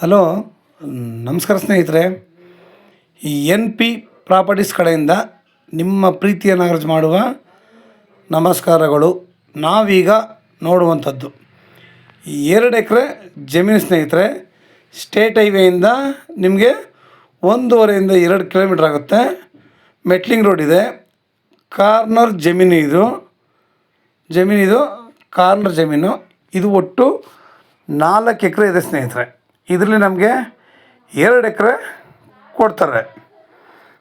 Hello, ನಮಸ್ಕಾರ ಸ್ನೇಹಿತರೆ. ಈ ಎನ್ ಪಿ ಪ್ರಾಪರ್ಟೀಸ್ ಕಡೆಯಿಂದ ನಿಮ್ಮ ಪ್ರೀತಿಯನ್ನು ಅರ್ಜಿ ಮಾಡುವ ನಮಸ್ಕಾರಗಳು. ನಾವೀಗ ನೋಡುವಂಥದ್ದು ಈ 2 ಎಕರೆ ಜಮೀನು ಸ್ನೇಹಿತರೆ. ಸ್ಟೇಟ್ ಹೈವೇಯಿಂದ ನಿಮಗೆ 1.5 2 ಕಿಲೋಮೀಟ್ರ್ ಆಗುತ್ತೆ. ಮೆಟ್ಲಿಂಗ್ ರೋಡ್ ಇದೆ. ಕಾರ್ನರ್ ಜಮೀನಿದು ಕಾರ್ನರ್ ಜಮೀನು. ಇದು ಒಟ್ಟು 4 ಎಕರೆ ಇದೆ ಸ್ನೇಹಿತರೆ. ಇದರಲ್ಲಿ ನಮಗೆ 2 ಎಕರೆ ಕೊಡ್ತಾರೆ.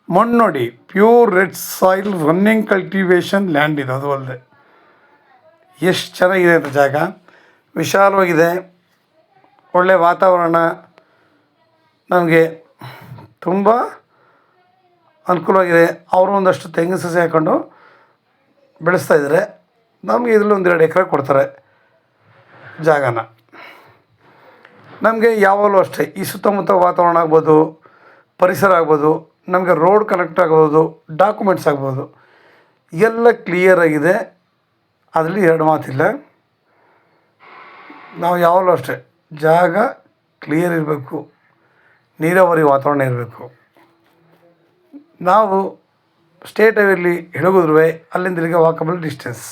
ಮಣ್ಣು ನೋಡಿ, pure red soil running cultivation land ಇದೆ. ಅದು ಅಲ್ಲದೆ ಎಷ್ಟು ಚೆನ್ನಾಗಿದೆ ಅಂತ ಜಾಗ. ವಿಶಾಲವಾಗಿದೆ, ಒಳ್ಳೆಯ ವಾತಾವರಣ, ನಮಗೆ ತುಂಬ ಅನುಕೂಲವಾಗಿದೆ. ಅವರು ಒಂದಷ್ಟು ತೆಂಗಿನ ಸಸಿ ಹಾಕ್ಕೊಂಡು ಬೆಳೆಸ್ತಾಯಿದ್ದಾರೆ. ನಮಗೆ ಇದರಲ್ಲಿ 1-2 ಎಕರೆ ಕೊಡ್ತಾರೆ ಜಾಗನ. ನಮಗೆ ಯಾವಾಗಲೂ ಅಷ್ಟೇ ಈ ಸುತ್ತಮುತ್ತ ವಾತಾವರಣ ಆಗ್ಬೋದು, ಪರಿಸರ ಆಗ್ಬೋದು, ನಮಗೆ ರೋಡ್ ಕನೆಕ್ಟ್ ಆಗ್ಬೋದು, ಡಾಕ್ಯುಮೆಂಟ್ಸ್ ಆಗ್ಬೋದು, ಎಲ್ಲ ಕ್ಲಿಯರಾಗಿದೆ. ಅದರಲ್ಲಿ 2 ಮಾತಿಲ್ಲ. ನಾವು ಯಾವಾಗಲೂ ಅಷ್ಟೇ ಜಾಗ ಕ್ಲಿಯರ್ ಇರಬೇಕು, ನೀರಾವರಿ ವಾತಾವರಣ ಇರಬೇಕು. ನಾವು ಸ್ಟೇಟ್ ಹೈವೇಲಿ ಹಿಡಗುದ್ರು ಅಲ್ಲಿಂದ ಇಲ್ಲಿಗೆ ವಾಕಬಲ್ ಡಿಸ್ಟೆನ್ಸ್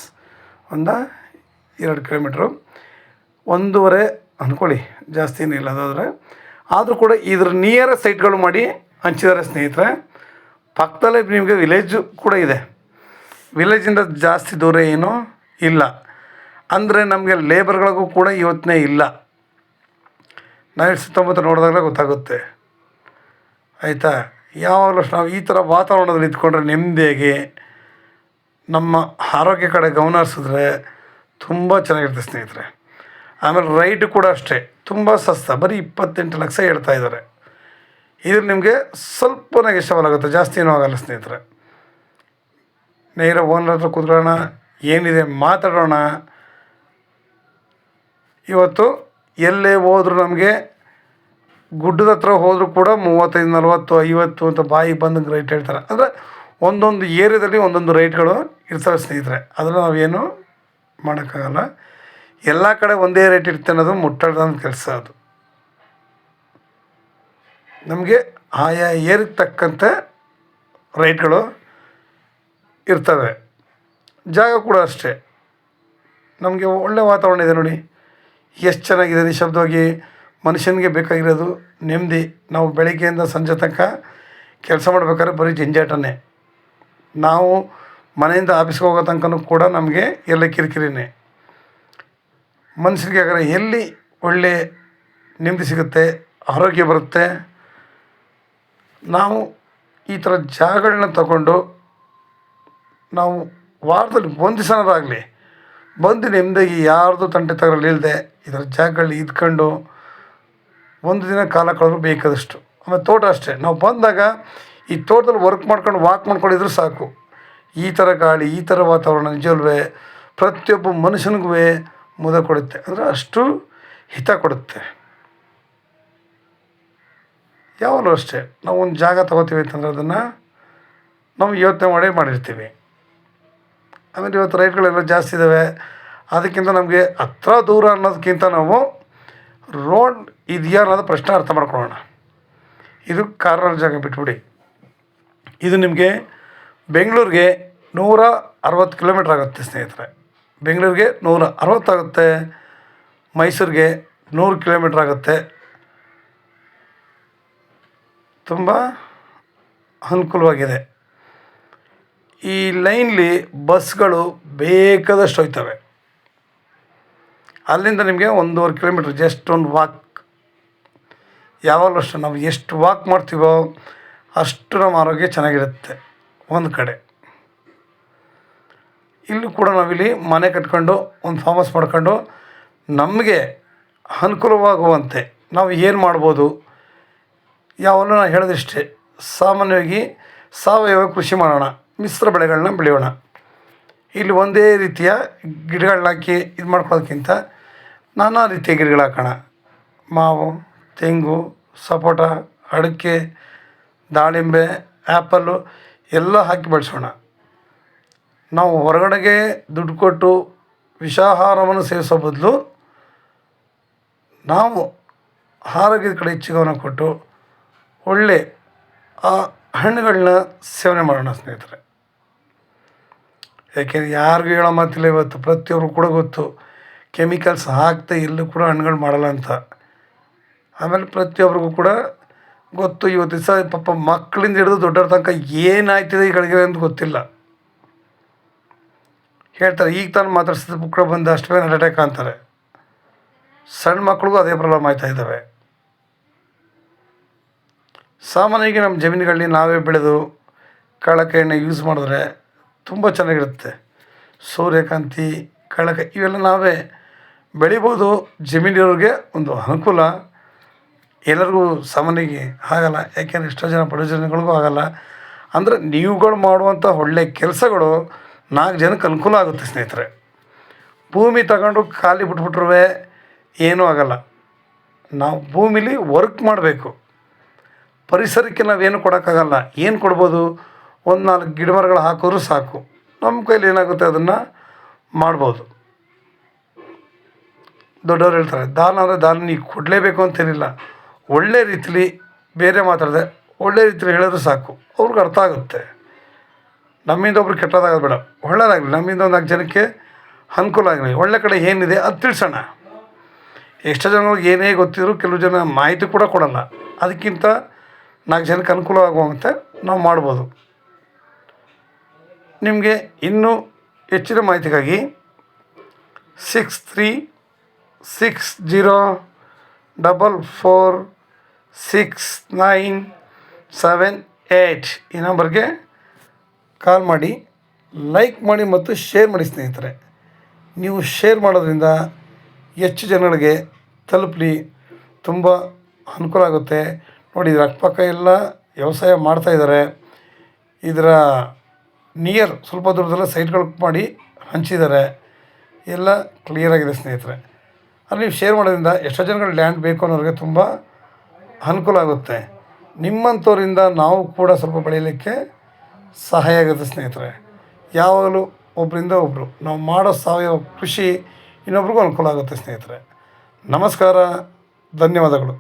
1-2 ಕಿಲೋಮೀಟ್ರು, 1.5 ಅಂದ್ಕೊಳ್ಳಿ, ಜಾಸ್ತಿನೇ ಇಲ್ಲ. ಅದಾದರೆ ಆದರೂ ಕೂಡ ಇದ್ರ ನಿಯರ್ ಸೈಟ್ಗಳು ಮಾಡಿ ಹಂಚಿದ್ದಾರೆ ಸ್ನೇಹಿತರೆ. ಪಕ್ಕದಲ್ಲೇ ನಿಮಗೆ ವಿಲೇಜು ಕೂಡ ಇದೆ. ವಿಲೇಜಿಂದ ಜಾಸ್ತಿ ದೂರ ಏನೂ ಇಲ್ಲ. ಅಂದರೆ ನಮಗೆ ಲೇಬರ್ಗಳಿಗೂ ಕೂಡ ಇವತ್ತೇ ಇಲ್ಲ. ನಾವು ಸುತ್ತಮುತ್ತ ನೋಡಿದಾಗಲೇ ಗೊತ್ತಾಗುತ್ತೆ, ಆಯಿತಾ. ಯಾವಾಗಲೂ ನಾವು ಈ ಥರ ವಾತಾವರಣದಲ್ಲಿ ಇದ್ಕೊಂಡ್ರೆ ನೆಮ್ಮದಿಯಾಗಿ ನಮ್ಮ ಆರೋಗ್ಯ ಕಡೆ ಗಮನ ಹರಿಸಿದ್ರೆ ತುಂಬ ಚೆನ್ನಾಗಿರುತ್ತೆ ಸ್ನೇಹಿತರೆ. ಆಮೇಲೆ ರೈಟ್ ಕೂಡ ಅಷ್ಟೇ ತುಂಬ ಸಸ್ತ, ಬರೀ 28 ಲಕ್ಷ ಹೇಳ್ತಾಯಿದ್ದಾರೆ. ಇದು ನಿಮಗೆ ಸ್ವಲ್ಪ ನೆಗೆಷಬಲ್ ಆಗುತ್ತೆ, ಜಾಸ್ತಿ ಏನೂ ಆಗೋಲ್ಲ ಸ್ನೇಹಿತರೆ. ನೇರ ಓನರ್ ಹತ್ರ ಕೂತ್ಕೊಳ್ಳೋಣ, ಏನಿದೆ ಮಾತಾಡೋಣ. ಇವತ್ತು ಎಲ್ಲೇ ಹೋದರೂ ನಮಗೆ ಗುಡ್ಡದ ಹತ್ರ ಹೋದರೂ ಕೂಡ 35, 40, 50 ಅಂತ ಬಾಯಿಗೆ ಬಂದಂಗೆ ರೈಟ್ ಹೇಳ್ತಾರೆ. ಅಂದರೆ ಒಂದೊಂದು ಏರಿಯಾದಲ್ಲಿ ಒಂದೊಂದು ರೈಟ್ಗಳು ಇರ್ತವೆ ಸ್ನೇಹಿತರೆ. ಅದನ್ನು ನಾವೇನು ಮಾಡೋಕ್ಕಾಗಲ್ಲ. ಎಲ್ಲ ಕಡೆ ಒಂದೇ ರೇಟ್ ಇರುತ್ತೆ ಅನ್ನೋದು ಮುಟ್ಟಾಡ್ದ ಕೆಲಸ. ಅದು ನಮಗೆ ಆಯಾ ಏರಿಗೆ ತಕ್ಕಂತೆ ರೈಟ್ಗಳು ಇರ್ತವೆ. ಜಾಗ ಕೂಡ ಅಷ್ಟೇ. ನಮಗೆ ಒಳ್ಳೆಯ ವಾತಾವರಣ ಇದೆ ನೋಡಿ, ಎಷ್ಟು ಚೆನ್ನಾಗಿದೆ. ನಿಶಬ್ದವಾಗಿ ಮನುಷ್ಯನಿಗೆ ಬೇಕಾಗಿರೋದು ನೆಮ್ಮದಿ. ನಾವು ಬೆಳಗ್ಗೆಯಿಂದ ಸಂಜೆ ತನಕ ಕೆಲಸ ಮಾಡ್ಬೇಕಾದ್ರೆ ಬರೀ ಜಂಜಾಟನೇ. ನಾವು ಮನೆಯಿಂದ ಆಫೀಸ್ಗೆ ಹೋಗೋ ತನಕನೂ ಕೂಡ ನಮಗೆ ಎಲ್ಲ ಕಿರಿಕಿರಿನೇ. ಮನುಷ್ಯರಿಗೆ ಹಾಗಾದ್ರೆ ಎಲ್ಲಿ ಒಳ್ಳೆ ನೆಮ್ಮದಿ ಸಿಗುತ್ತೆ, ಆರೋಗ್ಯ ಬರುತ್ತೆ. ನಾವು ಈ ಥರ ಜಾಗಗಳನ್ನ ತಗೊಂಡು ನಾವು ವಾರದಲ್ಲಿ 1 ದಿವಸನಾದ್ರೂ ಆಗಲಿ ಬಂದು ನೆಮ್ಮದಿಯಾಗಿ ಯಾರ್ದು ತಂಟೆ ತಗೊಳ್ಳಿಲ್ಲದೆ ಈ ಥರ ಜಾಗಗಳು ಇದ್ಕೊಂಡು 1 ದಿನ ಕಾಲ ಕಳೆದ್ರು ಬೇಕಾದಷ್ಟು. ಆಮೇಲೆ ತೋಟ ಅಷ್ಟೇ. ನಾವು ಬಂದಾಗ ಈ ತೋಟದಲ್ಲಿ ವರ್ಕ್ ಮಾಡ್ಕೊಂಡು ವಾಕ್ ಮಾಡ್ಕೊಂಡಿದ್ರು ಸಾಕು. ಈ ಥರ ಗಾಳಿ, ಈ ಥರ ವಾತಾವರಣ ನಿಜವಲ್ವೇ ಪ್ರತಿಯೊಬ್ಬ ಮನುಷ್ಯನಿಗೂ ಮುದ ಕೊಡುತ್ತೆ. ಅಂದರೆ ಅಷ್ಟು ಹಿತ ಕೊಡುತ್ತೆ. ಯಾವಾಗಲೂ ಅಷ್ಟೇ ನಾವು ಒಂದು ಜಾಗ ತೊಗೋತೀವಿ ಅಂತಂದರೆ ಅದನ್ನು ನಾವು ಯೋಚನೆ ಮಾಡಿರ್ತೀವಿ. ಆಮೇಲೆ ಇವತ್ತು ರೈಟ್ಗಳೆಲ್ಲ ಜಾಸ್ತಿ ಇದ್ದಾವೆ. ಅದಕ್ಕಿಂತ ನಮಗೆ ಹತ್ರ ದೂರ ಅನ್ನೋದಕ್ಕಿಂತ ನಾವು ರೋಡ್ ಇದೆಯಾ ಅನ್ನೋದು ಪ್ರಶ್ನೆ ಅರ್ಥ ಮಾಡ್ಕೊಳ್ಳೋಣ. ಇದು ಕಾರ್ನರ್ ಜಾಗ ಬಿಟ್ಬಿಡಿ. ಇದು ನಿಮಗೆ ಬೆಂಗಳೂರಿಗೆ 160 ಕಿಲೋಮೀಟ್ರ್ ಆಗುತ್ತೆ ಸ್ನೇಹಿತರೆ. ಬೆಂಗಳೂರಿಗೆ 160 ಆಗುತ್ತೆ, ಮೈಸೂರಿಗೆ 100 ಕಿಲೋಮೀಟ್ರ್ ಆಗುತ್ತೆ. ತುಂಬ ಅನುಕೂಲವಾಗಿದೆ. ಈ ಲೈನ್ಲಿ ಬಸ್ಗಳು ಬೇಕಾದಷ್ಟು ಹೋಗ್ತವೆ. ಅಲ್ಲಿಂದ ನಿಮಗೆ 1.5 ಕಿಲೋಮೀಟ್ರ್ ಜಸ್ಟ್ ಒಂದು ವಾಕ್. ಯಾವಾಗಲೂ ಅಷ್ಟು ನಾವು ಎಷ್ಟು ವಾಕ್ ಮಾಡ್ತೀವೋ ಅಷ್ಟು ನಮ್ಮ ಆರೋಗ್ಯ ಚೆನ್ನಾಗಿರುತ್ತೆ. ಒಂದು ಕಡೆ ಇಲ್ಲೂ ಕೂಡ ನಾವಿಲ್ಲಿ ಮನೆ ಕಟ್ಕೊಂಡು ಒಂದು ಫಾರ್ಮ್ ಹೌಸ್ ಮಾಡ್ಕೊಂಡು ನಮಗೆ ಅನುಕೂಲವಾಗುವಂತೆ ನಾವು ಏನು ಮಾಡ್ಬೋದು. ಯಾವಾಗಲೂ ನಾನು ಹೇಳೋದಿಷ್ಟೇ, ಸಾಮಾನ್ಯವಾಗಿ ಸಾವಯವ ಕೃಷಿ ಮಾಡೋಣ, ಮಿಶ್ರ ಬೆಳೆಗಳನ್ನ ಬೆಳೆಯೋಣ. ಇಲ್ಲಿ ಒಂದೇ ರೀತಿಯ ಗಿಡಗಳನ್ನ ಹಾಕಿ ಇದು ಮಾಡ್ಕೊಳ್ಳೋದಕ್ಕಿಂತ ನಾನಾ ರೀತಿಯ ಗಿಡಗಳು ಹಾಕೋಣ. ಮಾವು, ತೆಂಗು, ಸಪೋಟ, ಅಡಿಕೆ, ದಾಳಿಂಬೆ, ಆ್ಯಪಲ್ಲು ಎಲ್ಲ ಹಾಕಿ ಬೆಳೆಸೋಣ. ನಾವು ಹೊರಗಡೆಗೆ ದುಡ್ಡು ಕೊಟ್ಟು ವಿಷಾಹಾರವನ್ನು ಸೇವಿಸೋ ಬದಲು ನಾವು ಆರೋಗ್ಯದ ಕಡೆ ಹೆಚ್ಚು ಗಮನ ಕೊಟ್ಟು ಒಳ್ಳೆ ಆ ಹಣ್ಣುಗಳನ್ನ ಸೇವನೆ ಮಾಡೋಣ ಸ್ನೇಹಿತರೆ. ಯಾಕೆಂದರೆ ಯಾರಿಗೂ ಹೇಳೋ ಮಾತಿಲ್ಲ, ಇವತ್ತು ಪ್ರತಿಯೊಬ್ಬರು ಕೂಡ ಗೊತ್ತು ಕೆಮಿಕಲ್ಸ್ ಹಾಕದೆ ಎಲ್ಲೂ ಕೂಡ ಹಣ್ಣುಗಳು ಮಾಡಲ್ಲ ಅಂತ. ಆಮೇಲೆ ಪ್ರತಿಯೊಬ್ಬರಿಗೂ ಕೂಡ ಗೊತ್ತು ಇವತ್ತು ದಿವಸ ಪಾಪ ಮಕ್ಕಳಿಂದ ಹಿಡಿದು ದೊಡ್ಡವ್ರ ತನಕ ಏನಾಯ್ತಿದೆ ಈ ಗಳಿಗೆ ಅಂತ ಗೊತ್ತಿಲ್ಲ. ಹೇಳ್ತಾರೆ ಈಗ ತಾನು ಮಾತಾಡ್ಸಿದ ಮಕ್ಕಳು ಬಂದು ಅಷ್ಟು ಬೇಗ ಹಾರ್ಟ್ ಅಟ್ಯಾಕ್ ಅಂತಾರೆ. ಸಣ್ಣ ಮಕ್ಳಿಗೂ ಅದೇ ಪ್ರಾಬ್ಲಮ್ ಆಗ್ತಾ ಇದ್ದಾವೆ. ಸಾಮಾನ್ಯವಾಗಿ ನಮ್ಮ ಜಮೀನುಗಳಲ್ಲಿ ನಾವೇ ಬೆಳೆದು ಕಳಕ ಎಣ್ಣೆ ಯೂಸ್ ಮಾಡಿದ್ರೆ ತುಂಬ ಚೆನ್ನಾಗಿರುತ್ತೆ. ಸೂರ್ಯಕಾಂತಿ, ಕಳಕ ಇವೆಲ್ಲ ನಾವೇ ಬೆಳಿಬೋದು. ಜಮೀನಿರೋರಿಗೆ ಒಂದು ಅನುಕೂಲ, ಎಲ್ಲರಿಗೂ ಸಾಮಾನ್ಯವಾಗಿ ಆಗಲ್ಲ. ಯಾಕೆಂದರೆ ಎಷ್ಟೋ ಜನ ಬಡ ಜನಗಳಿಗೂ ಆಗಲ್ಲ. ಅಂದರೆ ನೀವುಗಳು ಮಾಡುವಂಥ ಒಳ್ಳೆಯ ಕೆಲಸಗಳು 4 ಜನಕ್ಕೆ ಅನುಕೂಲ ಆಗುತ್ತೆ ಸ್ನೇಹಿತರೆ. ಭೂಮಿ ತಗೊಂಡು ಖಾಲಿ ಬಿಟ್ಬಿಟ್ರೂ ಏನೂ ಆಗಲ್ಲ. ನಾವು ಭೂಮಿಲಿ ವರ್ಕ್ ಮಾಡಬೇಕು. ಪರಿಸರಕ್ಕೆ ನಾವೇನು ಕೊಡೋಕ್ಕಾಗಲ್ಲ. ಏನು ಕೊಡ್ಬೋದು, ಒಂದು 4 ಗಿಡ ಮರಗಳು ಹಾಕಿದ್ರೂ ಸಾಕು. ನಮ್ಮ ಕೈಲಿ ಏನಾಗುತ್ತೆ ಅದನ್ನು ಮಾಡ್ಬೋದು. ದೊಡ್ಡವ್ರು ಹೇಳ್ತಾರೆ ದಾನ ಅಂದರೆ ದಾನ ನೀವು ಕೊಡಲೇಬೇಕು ಅಂತೇನಿಲ್ಲ. ಒಳ್ಳೆ ರೀತಿಲಿ ಬೇರೆ ಮಾತಾಡಿದೆ ಒಳ್ಳೆ ರೀತಿಲಿ ಹೇಳಿದ್ರು ಸಾಕು, ಅವ್ರಿಗೆ ಅರ್ಥ ಆಗುತ್ತೆ. ನಮ್ಮಿಂದ ಒಬ್ರು ಕೆಟ್ಟದಾಗೋದು ಬೇಡ, ಒಳ್ಳೆಯದಾಗಲಿ. ನಮ್ಮಿಂದ ಒಂದು 4 ಜನಕ್ಕೆ ಅನುಕೂಲ ಆಗಲಿ. ಒಳ್ಳೆ ಕಡೆ ಏನಿದೆ ಅದು ತಿಳಿಸೋಣ. ಎಷ್ಟೋ ಜನಗಳಿಗೆ ಏನೇ ಗೊತ್ತಿದ್ರು ಕೆಲವು ಜನ ಮಾಹಿತಿ ಕೂಡ ಕೊಡೋಲ್ಲ. ಅದಕ್ಕಿಂತ 4 ಜನಕ್ಕೆ ಅನುಕೂಲ ಆಗುವಂತೆ ನಾವು ಮಾಡ್ಬೋದು. ನಿಮಗೆ ಇನ್ನೂ ಹೆಚ್ಚಿನ ಮಾಹಿತಿಗಾಗಿ 6360446978 ಈ ನಂಬರ್ಗೆ ಕಾಲ್ ಮಾಡಿ, ಲೈಕ್ ಮಾಡಿ ಮತ್ತು ಶೇರ್ ಮಾಡಿ ಸ್ನೇಹಿತರೆ. ನೀವು ಶೇರ್ ಮಾಡೋದ್ರಿಂದ ಹೆಚ್ಚು ಜನಗಳಿಗೆ ತಲುಪಲಿ, ತುಂಬ ಅನುಕೂಲ ಆಗುತ್ತೆ. ನೋಡಿ ಇದರ ಅಕ್ಕಪಕ್ಕ ಎಲ್ಲ ವ್ಯವಸಾಯ ಮಾಡ್ತಾಯಿದ್ದಾರೆ. ಇದರ ನಿಯರ್ ಸ್ವಲ್ಪ ದೂರದೆಲ್ಲ ಸೈಟ್ಗಳು ಮಾಡಿ ಹಂಚಿದ್ದಾರೆ. ಎಲ್ಲ ಕ್ಲಿಯರಾಗಿದೆ ಸ್ನೇಹಿತರೆ. ಅಲ್ಲಿ ನೀವು ಶೇರ್ ಮಾಡೋದ್ರಿಂದ ಎಷ್ಟೋ ಜನಗಳು ಲ್ಯಾಂಡ್ ಬೇಕು ಅನ್ನೋರಿಗೆ ತುಂಬ ಅನುಕೂಲ ಆಗುತ್ತೆ. ನಿಮ್ಮಂಥವರಿಂದ ನಾವು ಕೂಡ ಸ್ವಲ್ಪ ಬೆಳೀಲಿಕ್ಕೆ ಸಹಾಯ ಆಗುತ್ತೆ ಸ್ನೇಹಿತರೆ. ಯಾವಾಗಲೂ ಒಬ್ಬರಿಂದ ಒಬ್ಬರು ನಾವು ಮಾಡೋ ಸಾವಯವ ಕೃಷಿ ಇನ್ನೊಬ್ರಿಗೂ ಅನುಕೂಲ ಆಗುತ್ತೆ ಸ್ನೇಹಿತರೆ. ನಮಸ್ಕಾರ, ಧನ್ಯವಾದಗಳು.